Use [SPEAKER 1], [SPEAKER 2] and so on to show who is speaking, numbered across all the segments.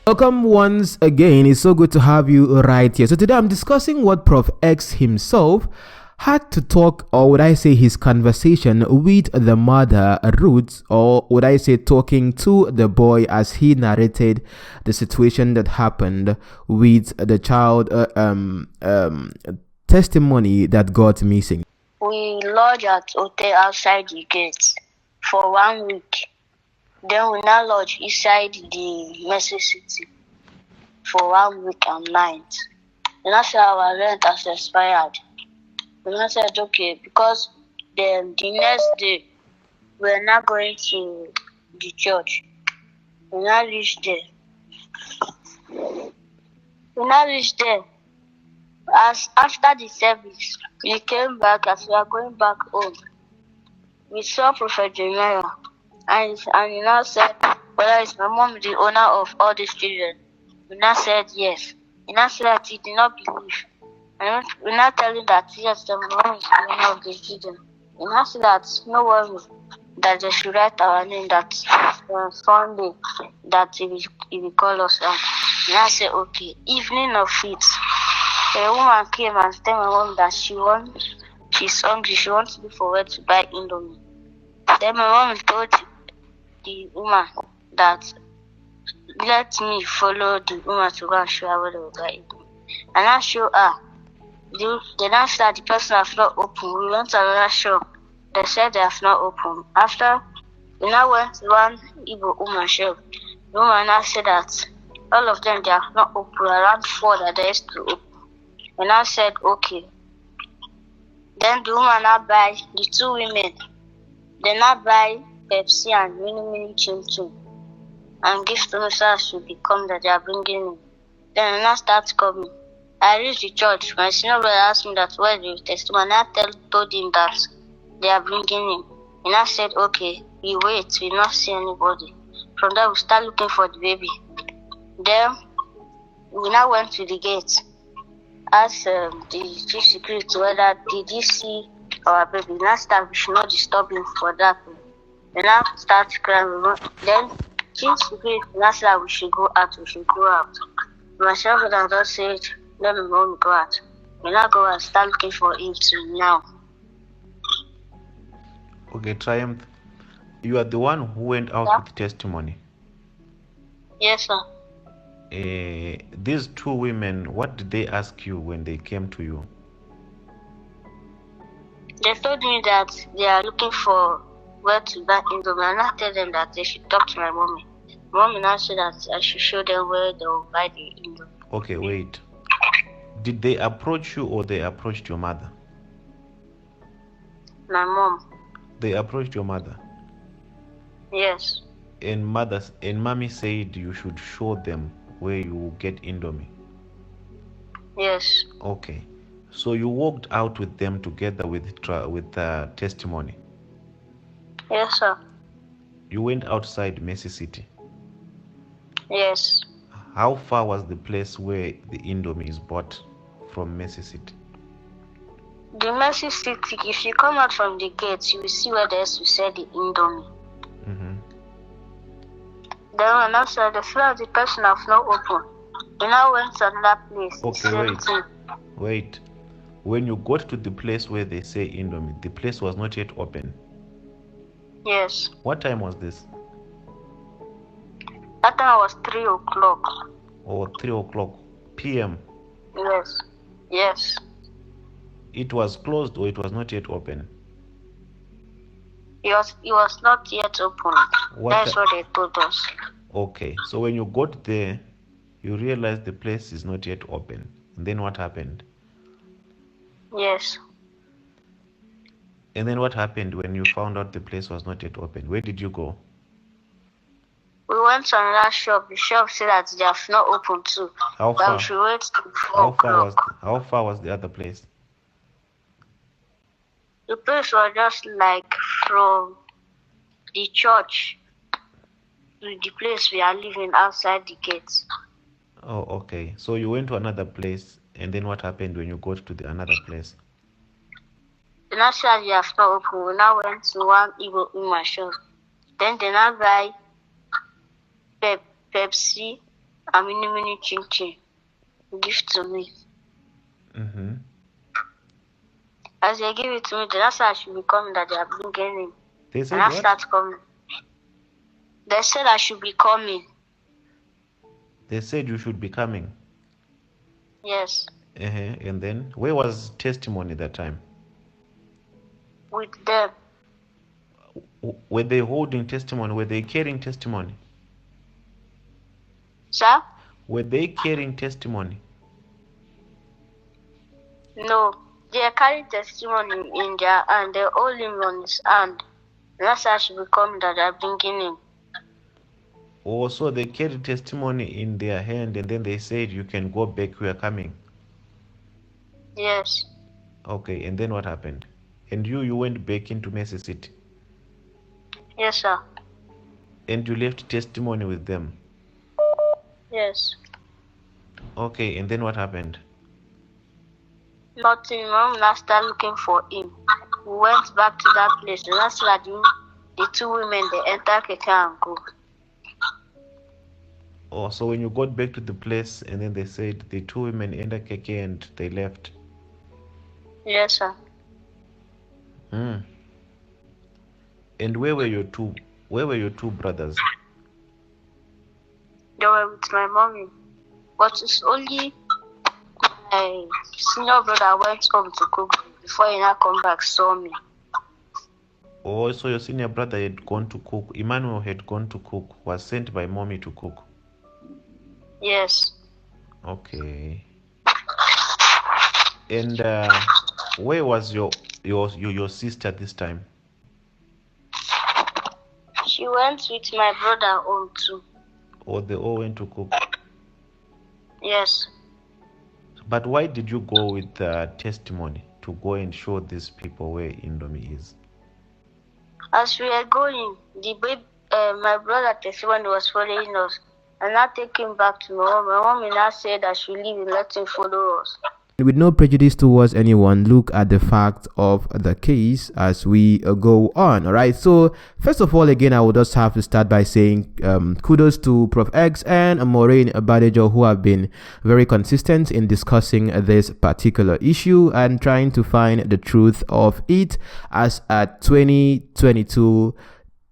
[SPEAKER 1] Welcome once again. It's so good to have you right here. So today I'm discussing what Prof X himself had to talk, or would I say his conversation with the mother Ruth, or would I say talking to the boy as he narrated the situation that happened with the child testimony that got missing.
[SPEAKER 2] We lodged at hotel outside the gate for 1 week. Then we now lodge inside the Mercy City for 1 week and night. Then after our rent has expired, we now said okay, because then the next day we're not going to the church. We now reached there. As after the service, we came back. As we are going back home, we saw Prophet Jeremiah. And he now said, whether is my mom the owner of all these children? We now said yes. He now said that he did not believe. And we now tell him that yes, the mom is the owner of the children. He now said that no worry, that they should write our name, that Sunday, that he will call us out. He now said okay. Evening of it, a woman came and told my mom that she's hungry, she wants to look for where to buy Indomie. Then my mom told the woman that let me follow the woman to go and show her where they will buy it. And I show her. They now said the person have not opened. We went to another shop. They said they have not opened. After we now went to one Igbo woman shop. The woman now said that all of them they have not opened. Around 4 that they used to open. And I said okay. Then the woman now buy the 2 women. They now buy Pepsi and mini chim and give to me so as to become that they are bringing me. Then I now start coming. I reached the church. My senior brother asked me that where the testimony. I told him that they are bringing him. And I said okay, we wait, we not see anybody. From there we start looking for the baby. Then we now went to the gate. Asked the chief security whether did he see our baby. Now start we should not disturb him for that. Then I start crying. Then chief security now said we should go out. Myself and I just said let me go out. We now go and start looking for him too now.
[SPEAKER 3] Okay, Triumph, you are the one who went out with testimony.
[SPEAKER 2] Yes, sir.
[SPEAKER 3] These 2 women, what did they ask you when they came to you?
[SPEAKER 2] They told me that they are looking for where to buy Indomie, and I told them that they should talk to my mommy. Mommy now said that I should show them where they will buy the Indomie.
[SPEAKER 3] Okay, wait. Did they approach you or they approached your mother?
[SPEAKER 2] My mom.
[SPEAKER 3] They approached your mother?
[SPEAKER 2] Yes.
[SPEAKER 3] And mommy said you should show them where you will get Indomie?
[SPEAKER 2] Yes.
[SPEAKER 3] Okay. So you walked out with them together with testimony?
[SPEAKER 2] Yes, sir.
[SPEAKER 3] You went outside Mercy City?
[SPEAKER 2] Yes.
[SPEAKER 3] How far was the place where the Indomie is bought from Mercy City?
[SPEAKER 2] The Mercy City, if you come out from the gate, you will see where they used to sell the Indomie.
[SPEAKER 3] Mm-hmm.
[SPEAKER 2] Then when I said the floor of the person have not opened, we now went to another place.
[SPEAKER 3] Okay, wait. When you got to the place where they say Indomie, the place was not yet open?
[SPEAKER 2] Yes.
[SPEAKER 3] What time was this?
[SPEAKER 2] That time was 3 o'clock.
[SPEAKER 3] Or 3 o'clock p.m.?
[SPEAKER 2] Yes. Yes.
[SPEAKER 3] It was closed or it was not yet open?
[SPEAKER 2] It was not yet open. That's what they told us.
[SPEAKER 3] Okay. So when you got there, you realized the place is not yet open. And then what happened?
[SPEAKER 2] Yes.
[SPEAKER 3] And then what happened when you found out the place was not yet open? Where did you go?
[SPEAKER 2] We went to another shop. The shop said that they have not opened too.
[SPEAKER 3] How far?
[SPEAKER 2] We should wait till 4 o'clock.
[SPEAKER 3] How far was the other place?
[SPEAKER 2] The place was just like from the church to the place we are living outside the gates.
[SPEAKER 3] Oh, okay. So you went to another place, and then what happened when you got to the another place?
[SPEAKER 2] The nursery have not opened. We now went to one Igbo woman shop. Then they now buy Pepsi a mini chin give to me.
[SPEAKER 3] Mm-hmm.
[SPEAKER 2] As they give it to me, that's how I should be coming that they are bringing him.
[SPEAKER 3] They said
[SPEAKER 2] And I
[SPEAKER 3] what?
[SPEAKER 2] start coming. They said I should be coming.
[SPEAKER 3] They said you should be coming.
[SPEAKER 2] Yes.
[SPEAKER 3] And then, where was testimony that time?
[SPEAKER 2] With them.
[SPEAKER 3] Were they holding testimony? Were they carrying testimony?
[SPEAKER 2] Sir?
[SPEAKER 3] Were they carrying testimony?
[SPEAKER 2] No. They carry testimony in their hand. They hold him on his hand. And that's how I should be coming that they are bringing him.
[SPEAKER 3] Oh, so they carried testimony in their hand and then they said you can go back, we are coming.
[SPEAKER 2] Yes.
[SPEAKER 3] Okay, and then what happened? And you went back into Mercy City?
[SPEAKER 2] Yes, sir.
[SPEAKER 3] And you left testimony with them?
[SPEAKER 2] Yes.
[SPEAKER 3] Okay, and then what happened?
[SPEAKER 2] Nothing. Mom now started looking for him. We went back to that place. And that's like the two women, they enter Keke and go.
[SPEAKER 3] Oh, so when you got back to the place and then they said the two women entered Keke and they left?
[SPEAKER 2] Yes, sir.
[SPEAKER 3] And where were your two brothers?
[SPEAKER 2] They were with my mommy. But it's only my senior brother went home to cook before he now come back saw me.
[SPEAKER 3] Oh, so your senior brother had gone to cook. Emmanuel had gone to cook, was sent by mommy to cook.
[SPEAKER 2] Yes.
[SPEAKER 3] Okay. And where was your sister this time?
[SPEAKER 2] She went with my brother home too.
[SPEAKER 3] Or they all went to cook?
[SPEAKER 2] Yes.
[SPEAKER 3] But why did you go with testimony to go and show these people where Indomie is?
[SPEAKER 2] As we were going, my brother testimony was following us. And I take him back to my mom. My mom now said I should leave and let him follow us.
[SPEAKER 1] With no prejudice towards anyone, look at the facts of the case as we go on. All right. So first of all, again, I would just have to start by saying kudos to Proff Ex and Maureen Badejo, who have been very consistent in discussing this particular issue and trying to find the truth of it, as at 2022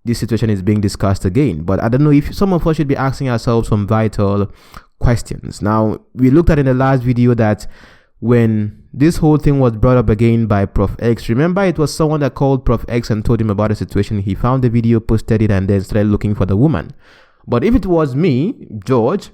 [SPEAKER 1] this situation is being discussed again. But I don't know if some of us should be asking ourselves some vital questions. Now, we looked at in the last video that when this whole thing was brought up again by Proff Ex, remember it was someone that called Proff Ex and told him about the situation. He found the video, posted it, and then started looking for the woman. But if it was me, George,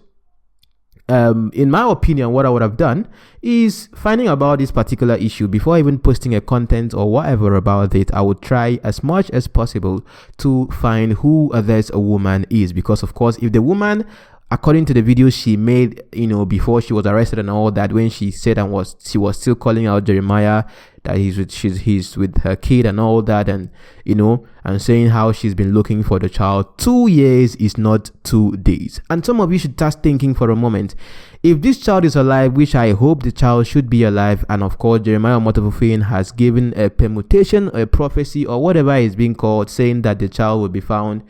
[SPEAKER 1] in my opinion, what I would have done is finding about this particular issue before even posting a content or whatever about it. I would try as much as possible to find who this woman is, because of course, if the woman, according to the video she made, before she was arrested and all that, when she said she was still calling out Jeremiah that he's with her kid and all that, and and saying how she's been looking for the child. 2 years is not 2 days. And some of you should start thinking for a moment, if this child is alive, which I hope the child should be alive, and of course Jeremiah Motofufin has given a permutation, a prophecy, or whatever is being called, saying that the child will be found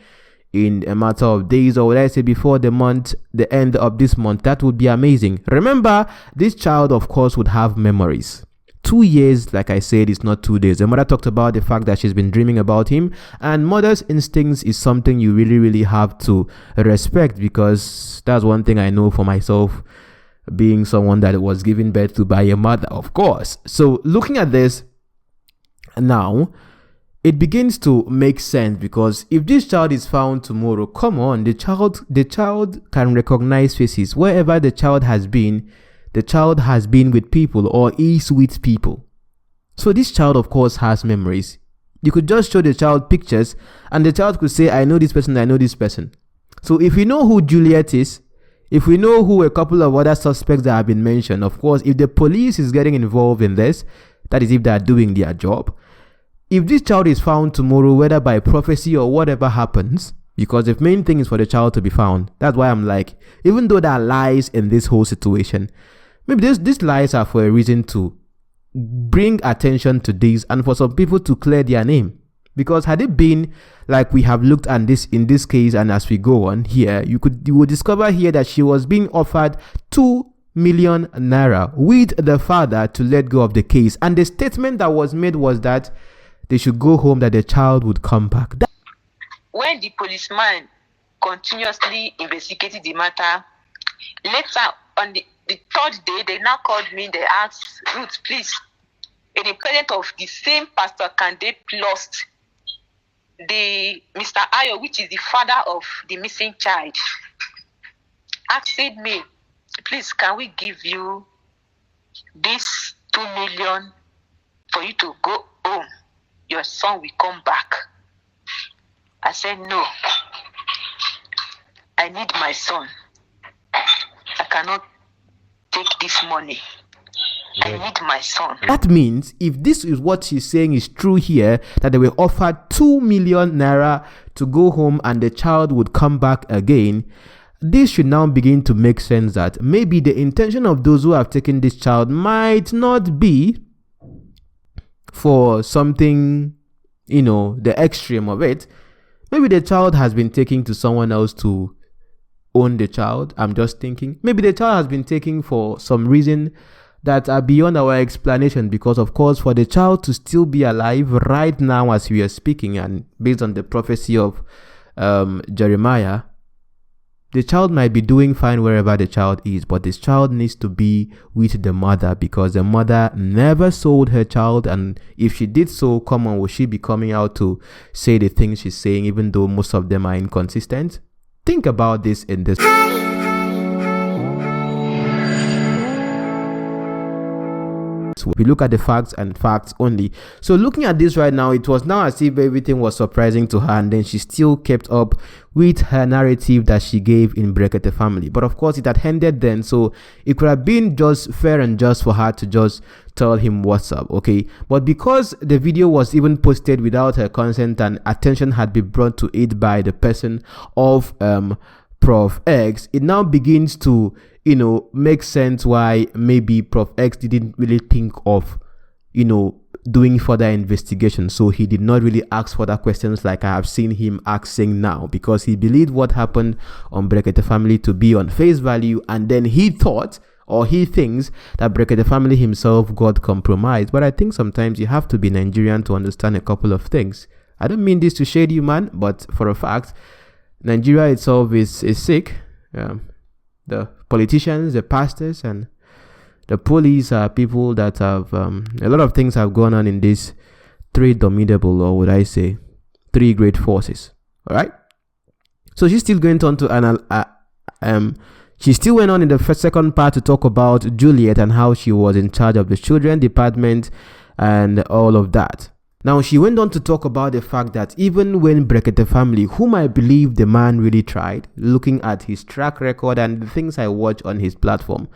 [SPEAKER 1] in a matter of days, or would I say before the end of this month, that would be amazing. Remember, this child of course would have memories. 2 years, like I said, is not 2 days. The mother talked about the fact that she's been dreaming about him, and mother's instincts is something you really have to respect, because that's one thing I know for myself, being someone that was given birth to by a mother, of course. So looking at this now, it begins to make sense, because if this child is found tomorrow, come on, the child can recognize faces. Wherever the child has been with people or is with people. So this child of course has memories. You could just show the child pictures and the child could say, I know this person, I know this person. So if we know who Juliet is, if we know who a couple of other suspects that have been mentioned, of course, if the police is getting involved in this, that is if they are doing their job. If this child is found tomorrow, whether by prophecy or whatever happens, because the main thing is for the child to be found. That's why I'm like, even though there are lies in this whole situation, maybe these lies are for a reason to bring attention to this and for some people to clear their name. Because had it been like we have looked at this in this case, and as we go on here, you will discover here that she was being offered 2 million naira with the father to let go of the case. And the statement that was made was that they should go home, that the child would come back.
[SPEAKER 4] When the policeman continuously investigated the matter, later on the third day, they now called me. They asked, Ruth, please, in the presence of the same pastor, can they plus the Mr. Ayo, which is the father of the missing child, asked me, please, can we give you this 2 million for you to go home? Your son will come back. I said, no. I need my son. I cannot take this money. I need my son.
[SPEAKER 1] That means if this is what she's saying is true here, that they were offered 2 million naira to go home and the child would come back again, this should now begin to make sense that maybe the intention of those who have taken this child might not be for something, the extreme of it. Maybe the child has been taken to someone else to own the child. I'm just thinking. Maybe the child has been taken for some reason that are beyond our explanation, because of course for the child to still be alive right now as we are speaking, and based on the prophecy of Jeremiah, the child might be doing fine wherever the child is, but this child needs to be with the mother, because the mother never sold her child. And if she did so, come on, will she be coming out to say the things she's saying, even though most of them are inconsistent? Think about this in this. We look at the facts and facts only. So looking at this right now, it was now as if everything was surprising to her, and then she still kept up with her narrative that she gave in Brekete family. But of course it had ended then, so it could have been just fair and just for her to just tell him what's up, okay? But because the video was even posted without her consent and attention had been brought to it by the person of Proff Ex, it now begins to make sense why maybe Proff Ex didn't really think of doing further investigation. So he did not really ask further questions like I have seen him asking now, because he believed what happened on Brekete family to be on face value, and then he thought, or he thinks, that Brekete family himself got compromised. But I think sometimes you have to be Nigerian to understand a couple of things. I don't mean this to shade you, man, but for a fact, Nigeria itself is sick. The politicians, the pastors, and the police are people that have a lot of things have gone on in these three formidable, or would I say, three great forces. All right. So she's still going on to she still went on in the second part to talk about Juliet and how she was in charge of the children department and all of that. Now, she went on to talk about the fact that even when Brekete family, whom I believe the man really tried, looking at his track record and the things I watch on his platform,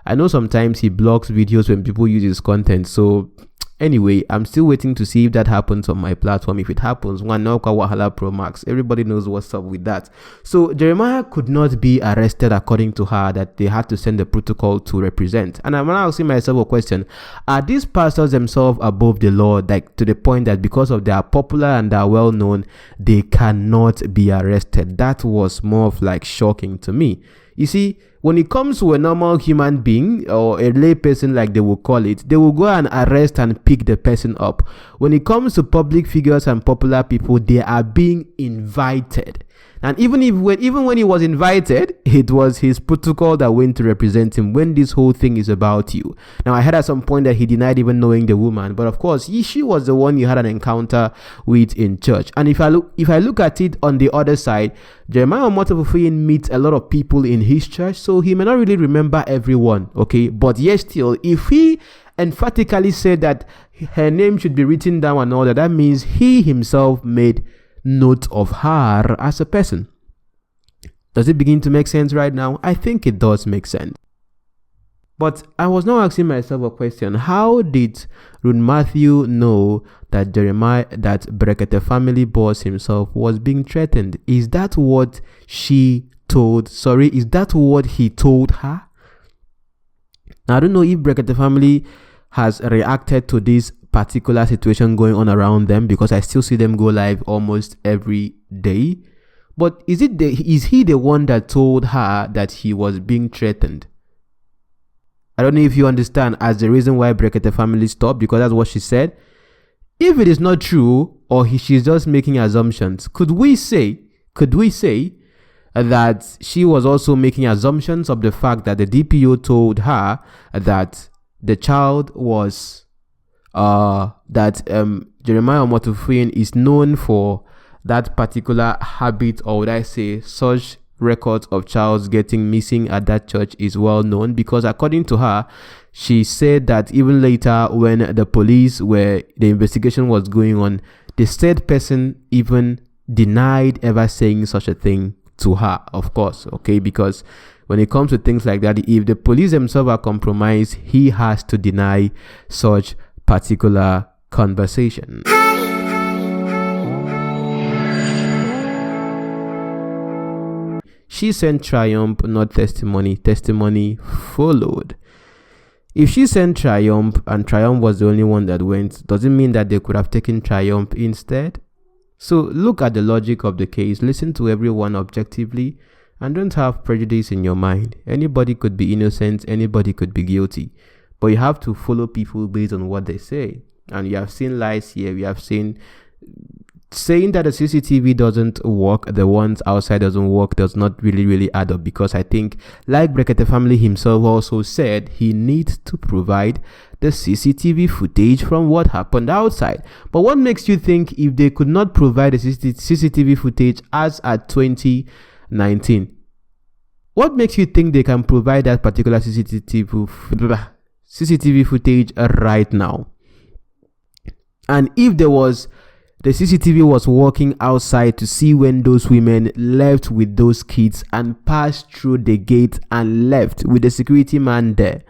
[SPEAKER 1] I know sometimes he blocks videos when people use his content. So anyway, I'm still waiting to see if that happens on my platform. If it happens, Wahala Pro Max, everybody knows what's up with that. So Jeremiah could not be arrested, according to her, that they had to send the protocol to represent. And I'm now asking myself a question: are these pastors themselves above the law, like to the point that because of they are popular and they are well known, they cannot be arrested? That was more of like shocking to me. You see, when it comes to a normal human being or a lay person, like they will call it, they will go and arrest and pick the person up. When it comes to public figures and popular people, they are being invited. And even when he was invited, it was his protocol that went to represent him when this whole thing is about you. Now, I heard at some point that he denied even knowing the woman, but of course, she was the one you had an encounter with in church. And if I look at it on the other side, Jeremiah Omotofufuyin meets a lot of people in his church, so he may not really remember everyone, okay? But yes, still, if he emphatically said that her name should be written down and all that, that means he himself made note of her as a person. Does it begin to make sense right now? I think it does make sense. But I was now asking myself a question: how did Ruth Mathews know that Brekete family boss himself was being threatened? Is that what is that what he told her? Now, I don't know if Brekete family has reacted to this particular situation going on around them, because I still see them go live almost every day. But is he the one that told her that he was being threatened? I don't know if you understand, as the reason why Brekete family stopped, because that's what she said. If it is not true, or she's just making assumptions, could we say that she was also making assumptions of the fact that the DPO told her that the child was Jeremiah Omotofuyin is known for that particular habit, or would I say such records of childs getting missing at that church is well known? Because according to her, she said that even later when the investigation was going on, the said person even denied ever saying such a thing to her, of course, okay? Because when it comes to things like that, if the police themselves are compromised, he has to deny such particular conversation. She sent triumph, not testimony. Testimony followed. If she sent triumph and triumph was the only one that went, does it mean that they could have taken triumph instead? So look at the logic of the case, listen to everyone objectively, and don't have prejudice in your mind. Anybody could be innocent, anybody could be guilty, but you have to follow people based on what they say. And you have seen lies here. We have seen saying that the CCTV doesn't work, the ones outside doesn't work, does not really add up, because I think, like Brekete family himself also said, he needs to provide the CCTV footage from what happened outside. But what makes you think if they could not provide the CCTV footage as at 2019, what makes you think they can provide that particular CCTV footage right now? And if the CCTV was working outside to see when those women left with those kids and passed through the gate and left with the security man there,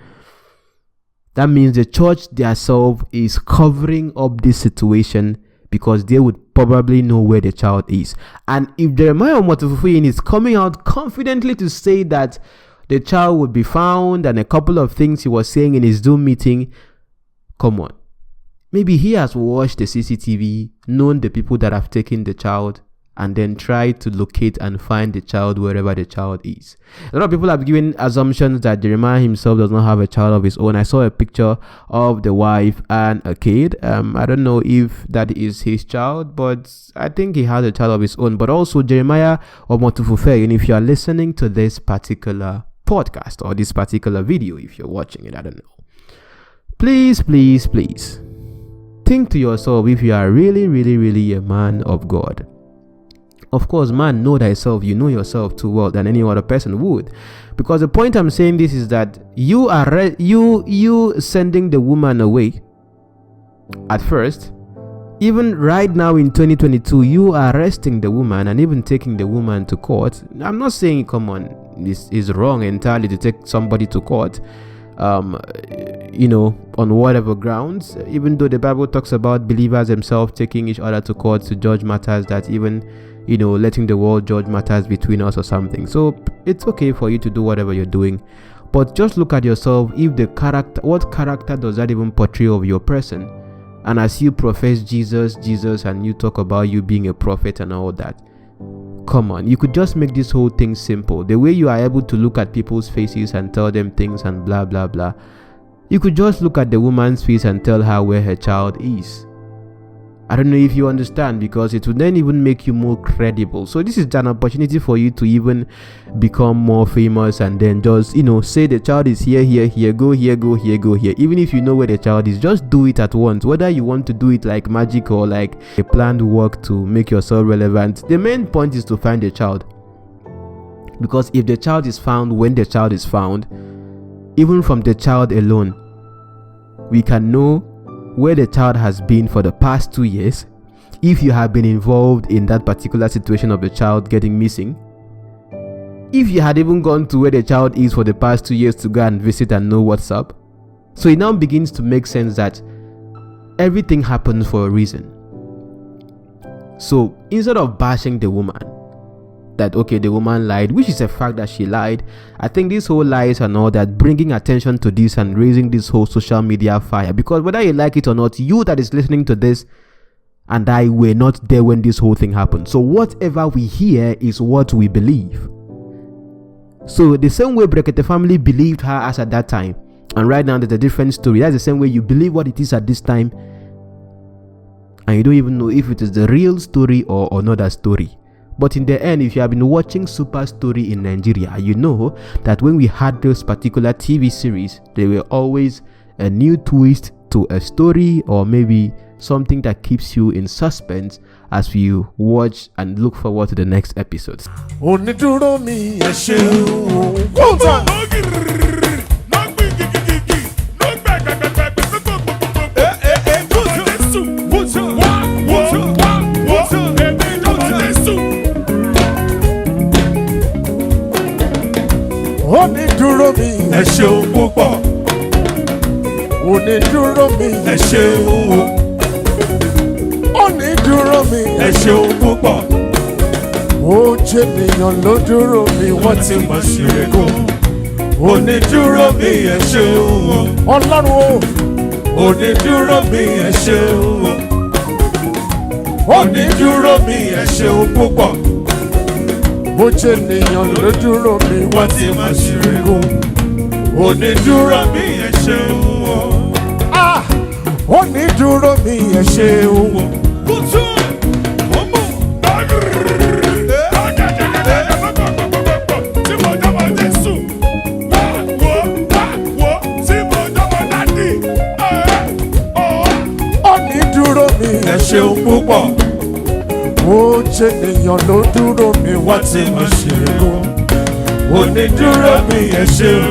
[SPEAKER 1] that means the church themselves is covering up this situation, because they would probably know where the child is. And if Jeremiah Omotofuyin is coming out confidently to say that the child would be found and a couple of things he was saying in his Zoom meeting, come on. Maybe he has watched the CCTV, known the people that have taken the child, and then tried to locate and find the child wherever the child is. A lot of people have given assumptions that Jeremiah himself does not have a child of his own. I saw a picture of the wife and a kid. I don't know if that is his child, but I think he has a child of his own. But also Jeremiah Omotofuyin, if you are listening to this particular podcast or this particular video, if you're watching it, I don't know, please think to yourself if you are really a man of God. Of course, man, know thyself. You know yourself too well than any other person would. Because the point I'm saying this is that you are you sending the woman away at first. Even right now in 2022, you are arresting the woman and even taking the woman to court. I'm not saying, come on, this is wrong entirely to take somebody to court. On whatever grounds, even though the Bible talks about believers themselves taking each other to court to judge matters, that even, letting the world judge matters between us or something. So it's okay for you to do whatever you're doing, but just look at yourself. What character does that even portray of your person? And as you profess Jesus, and you talk about you being a prophet and all that, come on, you could just make this whole thing simple. The way you are able to look at people's faces and tell them things and blah blah blah, you could just look at the woman's face and tell her where her child is. I don't know if you understand, because it would then even make you more credible. So this is an opportunity for you to even become more famous, and then just say the child is here, go here. Even if you know where the child is, just do it at once. Whether you want to do it like magic or like a planned work to make yourself relevant, the main point is to find the child. Because if the child is found, when the child is found, even from the child alone, we can know where the child has been for the past 2 years, if you have been involved in that particular situation of the child getting missing, if you had even gone to where the child is for the past 2 years to go and visit and know what's up. So it now begins to make sense that everything happens for a reason. So instead of bashing the woman, that, okay, the woman lied, which is a fact that she lied. I think these whole lies and all that, bringing attention to this and raising this whole social media fire, because whether you like it or not, you that is listening to this and I were not there when this whole thing happened. So whatever we hear is what we believe. So the same way Brekete family believed her as at that time, and right now there's a different story. That's the same way you believe what it is at this time, and you don't even know if it is the real story or another story. But in the end, if you have been watching Super Story in Nigeria, you know that when we had those particular TV series, there were always a new twist to a story, or maybe something that keeps you in suspense as you watch and look forward to the next episodes.
[SPEAKER 5] Onídúró mi ẹ ṣeun púpọ̀. Onídúró mi ẹ ṣeun o. Onídúró mi ẹ ṣeun púpọ̀. Ó jẹ́ ènìyàn ló dúró mi wọ́n ti mọ̀ sí ẹ̀kọ́. Onídúró mi ẹ ṣeun o. Ọlọ́run o. Onídúró mi ẹ ṣeun o. Onídúró mi ẹ ṣeun púpọ̀. Bó jẹ́ ènìyàn ló dúró mi wọ́n ti máa ṣeré kó. Onídúró mi ẹ ṣeun o. Onídúró mi ẹ ṣeun o. Kùtù ọmọ tí mo dábọ̀ Jésù wá tí mo dábọ̀ dádì. Onídúró mi ẹ ṣeun púpọ̀. Ó jẹ́ ènìyàn ló dúró mi wá tí mo ṣe kó. Onídúró mi ẹ ṣeun.